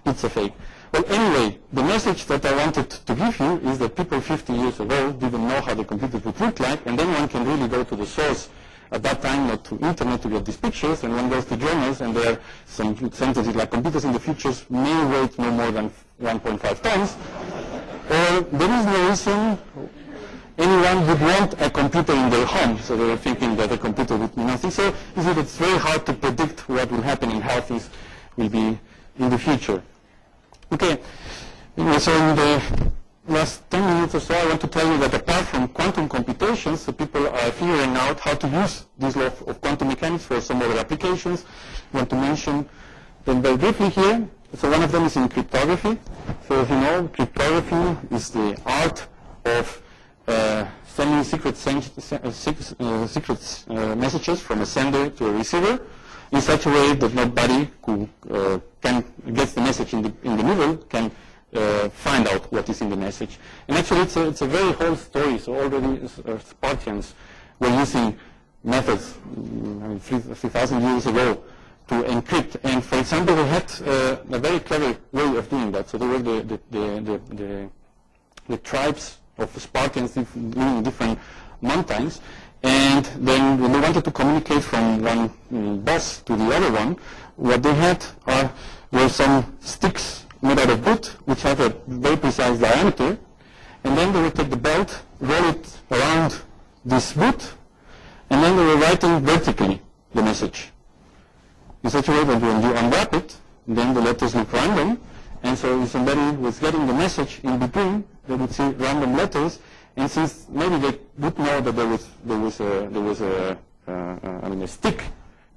it's a fake. Well, anyway, the message that I wanted to give you is that people 50 years ago didn't know how the computers would look like, and then one can really go to the source at that time, not to internet, to get these pictures, and one goes to journals, and there are some sentences like computers in the future may weight no more than 1.5 tons, or there is no reason anyone would want a computer in their home, so they were thinking that a computer would be nothing. So you see, it's very hard to predict what will happen and how things will be in the future. Okay, so in the last 10 minutes minutes or so, I want to tell you that apart from quantum computations, so people are figuring out how to use this law of quantum mechanics for some other applications. I want to mention them very briefly here. So one of them is in cryptography. So as you know, cryptography is the art of sending secret messages from a sender to a receiver in such a way that nobody who gets the message in the middle can find out what is in the message. And actually it's a very whole story. So already Spartans were using methods 3,000 years ago to encrypt. And for example, they had a very clever way of doing that. So there were the tribes of the Spartans living in different mountains. And then when they wanted to communicate from one boss to the other one, what they had were some sticks made out of wood, which have a very precise diameter. And then they would take the belt, roll it around this wood, and then they were writing vertically the message. In such a way that when you unwrap it, then the letters look random, and so if somebody was getting the message in between, they would see random letters, and since maybe they would know that there was a stick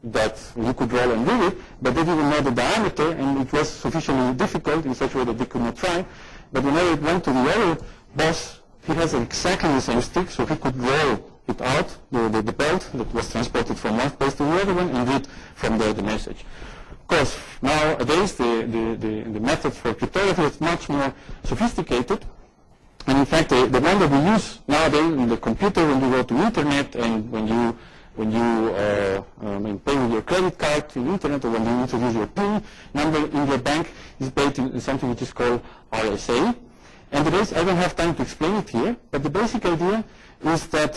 that you could roll and read it, but they didn't know the diameter, and it was sufficiently difficult in such a way that they could not try. But whenever it went to the other boss, he has exactly the same stick, so he could roll it out, the belt that was transported from one place to the other one, and read from there the message. Of course, nowadays the method for cryptography is much more sophisticated, and in fact the one that we use nowadays in the computer when you go to internet and when you pay with your credit card to the internet, or when you introduce your PIN number in your bank, is based in something which is called RSA. And I don't have time to explain it here, but the basic idea is that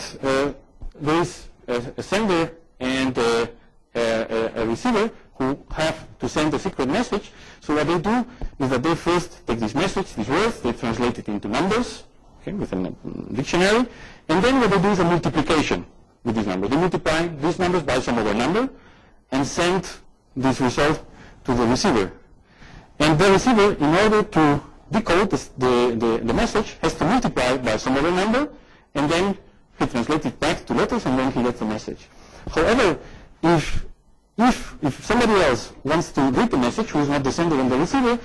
there is a sender and a receiver who have to send a secret message. So what they do is that they first take this message, these words, they translate it into numbers, okay, with a dictionary, and then what they do is a multiplication with this number. They multiply these numbers by some other number and send this result to the receiver. And the receiver, in order to decode the message, has to multiply by some other number, and then he translates it back to letters, and then he gets the message. However, if somebody else wants to read the message, who is not the sender and the receiver,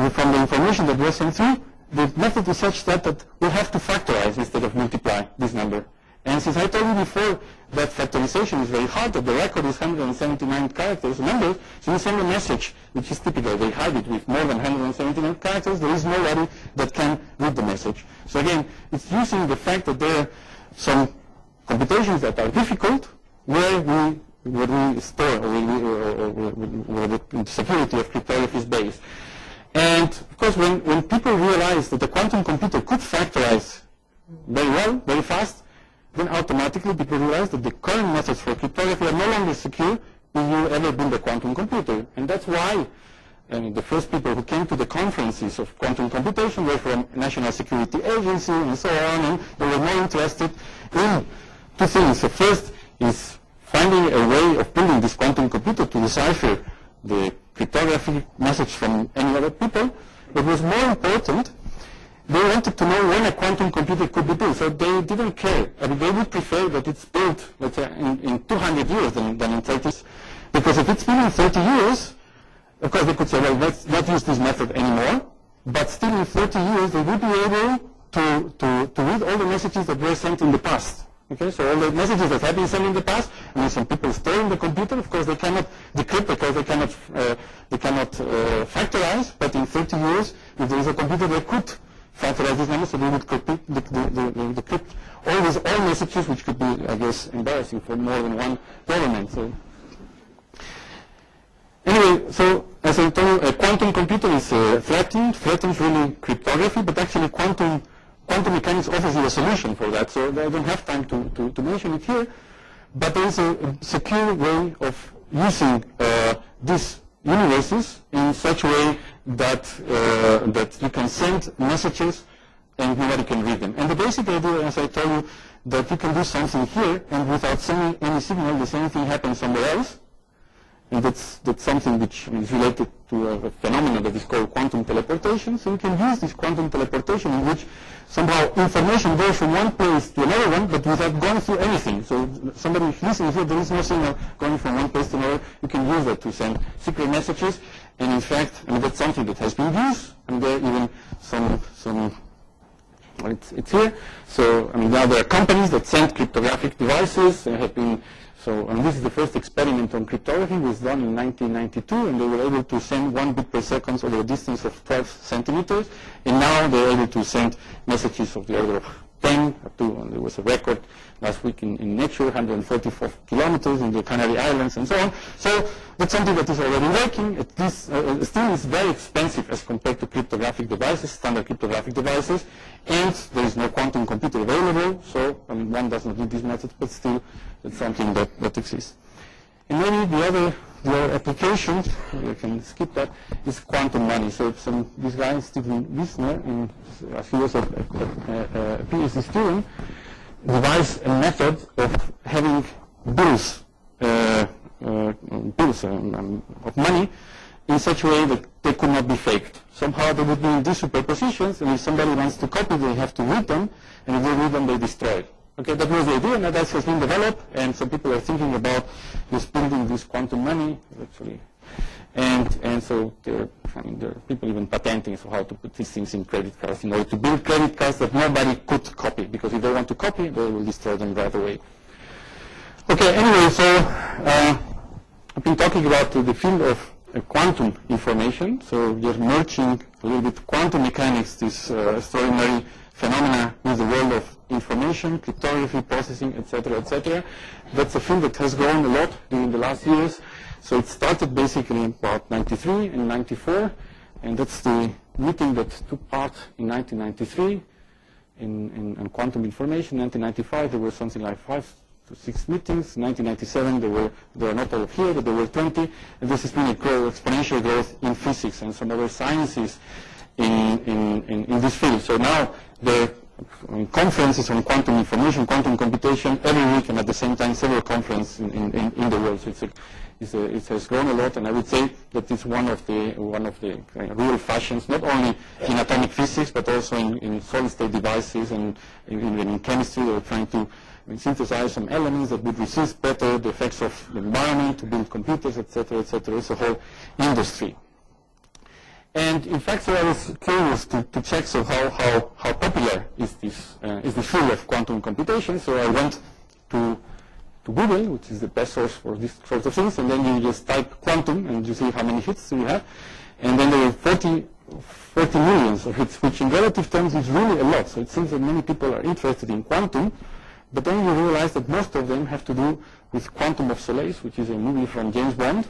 from the information that was sent through, the method is such that we have to factorize instead of multiply this number. And since I told you before that factorization is very hard, that the record is 179 characters numbers, so you send a message, which is typical, they hide it with more than 179 characters, there is nobody that can read the message. So again, it's using the fact that there are some computations that are difficult, where we store, where the security of cryptography is based. And of course, when people realize that the quantum computer could factorize very well, very fast, then automatically people realize that the current methods for cryptography are no longer secure if you ever build a quantum computer. And that's why the first people who came to the conferences of quantum computation were from National Security Agency and so on, and they were more interested in two things. The first is finding a way of building this quantum computer to decipher the cryptography message from any other people. But what was more important, they wanted to know when a quantum computer could be built, so they didn't care. I mean, they would prefer that it's built, let's say, in 200 years than in 30 years. Because if it's built in 30 years, of course they could say, well, let's not use this method anymore, but still in 30 years they would be able to read all the messages that were sent in the past. Okay, so all the messages that have been sent in the past, and some people store in the computer, of course they cannot decrypt because they cannot factorize, but in 30 years, if there is a computer that could factorize these numbers, so they would decrypt all messages, which could be, I guess, embarrassing for more than one government. So anyway, so as I told you, a quantum computer is threatens really cryptography, but actually quantum mechanics offers you a solution for that. So I don't have time to mention it here, but there is a secure way of using these universes in such a way that you can send messages and nobody can read them. And the basic idea, as I told you, that you can do something here and without sending any signal, the same thing happens somewhere else. and that's something which is related to a phenomenon that is called quantum teleportation. So you can use this quantum teleportation in which somehow information goes from one place to another one, but without going through anything. So somebody listening here, there is no signal going from one place to another. You can use that to send secret messages. And in fact, I mean, that's something that has been used, and there are even some well, it's here. So I mean, now there are companies that send cryptographic devices. There have been, so and this is the first experiment on cryptography. It was done in 1992, and they were able to send 1 bit per second over a distance of 12 centimeters. And now they're able to send messages of the order of 10 up to, and there was a record last week in Nature, 144 kilometers in the Canary Islands and so on. So that's something that is already working. It is, still is very expensive as compared to cryptographic devices, standard cryptographic devices, and there is no quantum computer available, so I mean, one does not need these methods, but still it's something that exists. And maybe the other application, you can skip that, is quantum money. So this guy, Stephen Wisner, he was a PhD student, devised a method of having bills of money in such a way that they could not be faked. Somehow they would be in these superpositions, and if somebody wants to copy, they have to read them, and if they read them, they destroy it. Okay, that was the idea, and that has been developed, and some people are thinking about just building this quantum money, actually. And so there are people even patenting so how to put these things in credit cards in order to build credit cards that nobody could copy, because if they want to copy, they will destroy them right away. Okay, anyway, so I've been talking about the field of quantum information. So we are merging a little bit quantum mechanics, this extraordinary phenomena, with the world of information, cryptography, processing, etc., etc. That's a field that has grown a lot during the last years. So it started basically in about 93 and 94, and that's the meeting that took part in 1993 in quantum information. In 1995 there were something like 5 to 6 meetings. In 1997 there were not all of here, but there were 20, and this has been a exponential growth in physics and some other sciences in this field. So now there are conferences on quantum information, quantum computation every week, and at the same time several conferences in the world. So it has grown a lot, and I would say that it's one of the real fashions, not only in atomic physics, but also in solid-state devices, and even in chemistry. They're trying to synthesize some elements that would resist better the effects of the environment to build computers, etc., etc. It's a whole industry. And in fact, so I was curious to check so how popular is the field of quantum computation. So I went to Google, which is the best source for this sort of things, and then you just type quantum and you see how many hits you have. And then there were 40 millions of hits, which in relative terms is really a lot. So it seems that many people are interested in quantum, but then you realize that most of them have to do with Quantum of Solace, which is a movie from James Bond,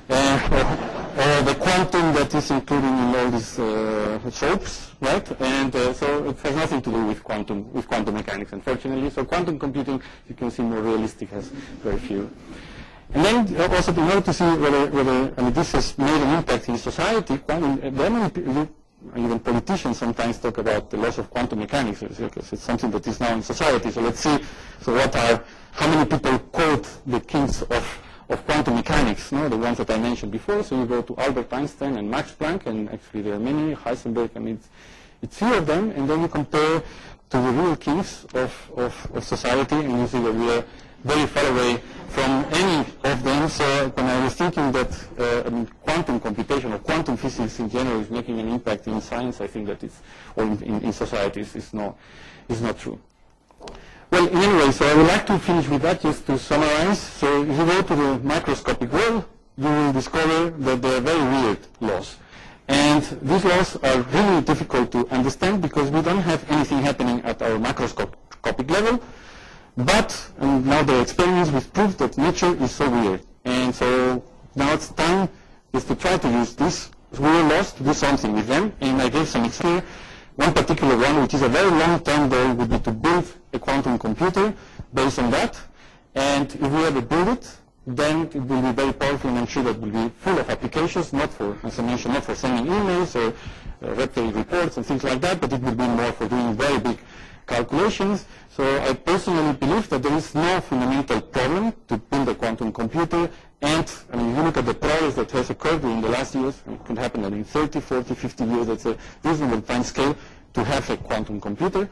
or the quantum that is included in all these soaps, right? And so it has nothing to do with quantum mechanics, unfortunately. So quantum computing, you can see more realistic, has very few. And then also in order to see whether I mean, this has made an impact in society, even politicians sometimes talk about the loss of quantum mechanics, because it's something that is now in society. So let's see. So how many people quote the kings of quantum mechanics, the ones that I mentioned before? So you go to Albert Einstein and Max Planck, and actually there are many, Heisenberg, and it's few of them, and then you compare to the real kings of society, and you see that we are very far away from any of them. So when I was thinking that quantum computation or quantum physics in general is making an impact in science, I think that in society is not true. Well, in any way, so I would like to finish with that just to summarize. So if you go to the microscopic world, you will discover that there are very weird laws. And these laws are really difficult to understand because we don't have anything happening at our macroscopic level. But now the experiments will prove that nature is so weird. And so now it's time is to try to use these weird laws to do something with them. And I gave some examples. One particular one, which is a very long-term goal, would be to build a quantum computer based on that. And if we ever build it, then it will be very powerful, and I'm sure that will be full of applications, not for, as I mentioned, not for sending emails or web-based reports and things like that, but it will be more for doing very big calculations. So I personally believe that there is no fundamental problem to build a quantum computer And I mean, if you look at the progress that has occurred in the last years, it could happen that in 30, 40, 50 years, that's a reasonable time scale to have a quantum computer.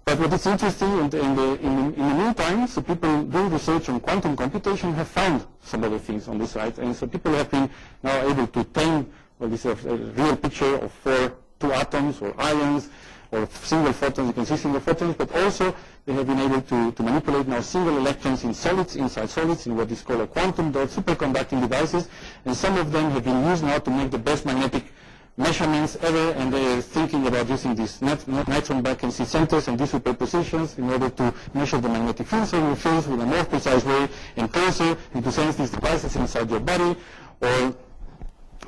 But what is interesting, in the meantime, so people doing research on quantum computation have found some other things on this side. And so people have been now able to tame, well, this is a real picture of two atoms or ions or single photons. You can see single photons, but also they have been able to manipulate now single electrons in solids, inside solids, in what is called a quantum dot superconducting devices. And some of them have been used now to make the best magnetic measurements ever, and they are thinking about using these neutron vacancy centers and these superpositions in order to measure the magnetic fields with a more precise way and closer, and to sense these devices inside your body. Or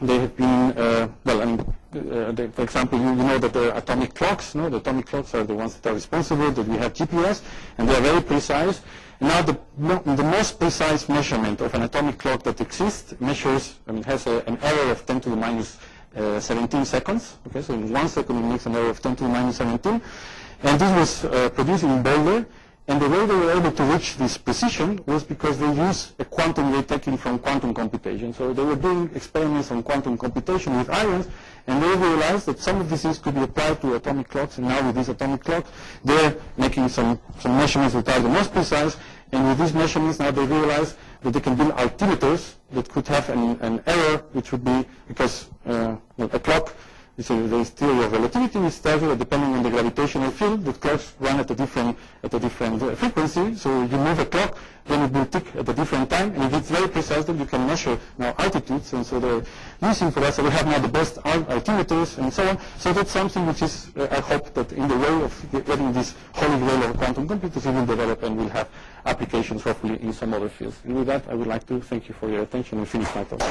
they have been, well, I mean, for example, you know that the atomic clocks, no? The atomic clocks are the ones that are responsible, that we have GPS, and they are very precise. And now the most precise measurement of an atomic clock that exists measures, I mean, has an error of 10 to the minus 17 seconds. Okay, so in 1 second it makes an error of 10 to the minus 17. And this was produced in Boulder. And the way they were able to reach this precision was because they used a quantum ray taken from quantum computation. So they were doing experiments on quantum computation with ions, and they realized that some of these things could be applied to atomic clocks. And now with this atomic clock, they're making some measurements that are the most precise. And with these measurements, now they realize that they can build altimeters that could have an error, which would be because a clock, the theory of relativity, is tells you that depending on the gravitational field, the clocks run at a different frequency. So you move a clock, then it will tick at a different time, and if it's very precise, then you can measure now altitudes. And so they're using for that. So we have now the best altimeters and so on. So that's something which is, I hope that in the way of getting this holy grail of quantum computers, it will develop and will have applications hopefully in some other fields. And with that, I would like to thank you for your attention and finish my talk.